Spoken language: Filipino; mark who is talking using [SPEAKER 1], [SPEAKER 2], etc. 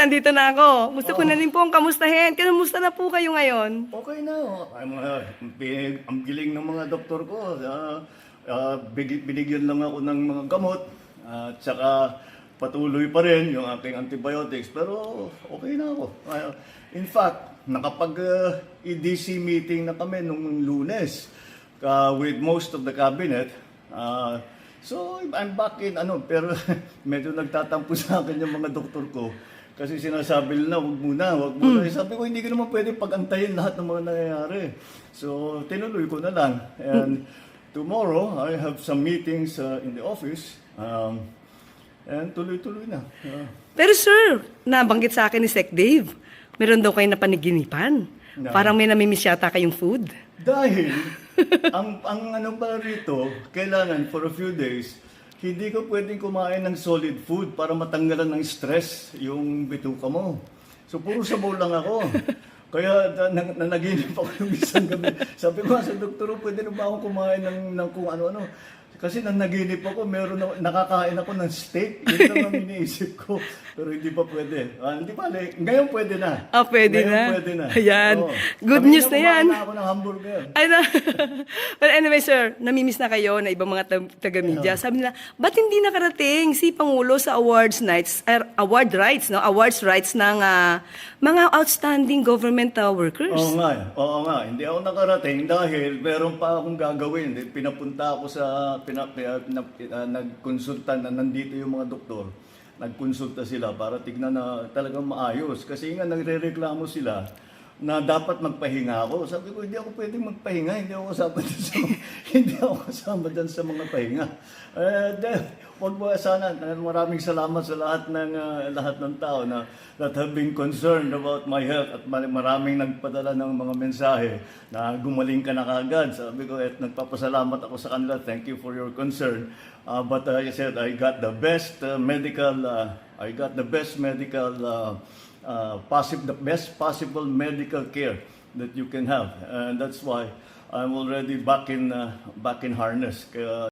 [SPEAKER 1] Nandito na ako. Gusto ko na rin po ang kamustahin. Kamusta na po kayo ngayon?
[SPEAKER 2] Okay na. Ang giling ng mga doktor ko. Binigyan lang ako ng mga gamot. At saka patuloy pa rin yung aking antibiotics. Pero okay na ako. In fact, nakapag-EDC meeting na kami nung Lunes with most of the cabinet. So I'm back in pero medyo nagtatampo sa akin yung mga doktor ko. Kasi sinasabi nila, wag muna. Sabi ko, hindi ko naman pwede pagantayin lahat ng mga nangyayari. So, tinuloy ko na lang. And tomorrow, I have some meetings in the office. And tuloy-tuloy na.
[SPEAKER 1] Pero sir, nabanggit sa akin ni Sec Dave, meron daw kayo napaniginipan.
[SPEAKER 2] No.
[SPEAKER 1] Parang may namimiss yata kayong food.
[SPEAKER 2] Dahil, ang pala rito, kailangan for a few days, hindi ka pwedeng kumain ng solid food para matanggalan ng stress yung bituka mo. So, puro sabaw lang ako. Kaya nanaginip ako yung isang gabi. Sabi ko sa doktor, pwede na ba ako kumain ng kung ano-ano? Kasi nanaginip ako, nakakain ako ng steak. Yun lang ang iniisip ko. Pero hindi pa pwede. Hindi pa, ngayon pwede na.
[SPEAKER 1] Pwede
[SPEAKER 2] ngayon
[SPEAKER 1] na.
[SPEAKER 2] Pwede na.
[SPEAKER 1] Ayan.
[SPEAKER 2] Oo.
[SPEAKER 1] Good news na yan.
[SPEAKER 2] Kumain na ako ng hamburger.
[SPEAKER 1] Ay na. But anyway, sir, namimiss na kayo na ibang mga taga-media. Sabi nila, ba't hindi nakarating si Pangulo sa awards rights ng mga outstanding government workers?
[SPEAKER 2] Oo nga. Hindi ako nakarating dahil meron pa akong gagawin. Pinapunta ako sa nagkonsulta na nandito yung mga doktor. Nagkonsulta sila para tignan na talagang maayos. Kasi nga nagrereklamo sila na dapat magpahinga ako. Sabi ko, hindi ako pwedeng magpahinga. Hindi ako kasama dyan sa mga pahinga. Wag mo sana. Maraming salamat sa lahat ng tao that have been concerned about my health at maraming nagpadala ng mga mensahe na gumaling ka na kagad. Sabi ko, at nagpapasalamat ako sa kanila. Thank you for your concern. But I said, I got the best the best possible medical care that you can have, and that's why I'm already back in harness.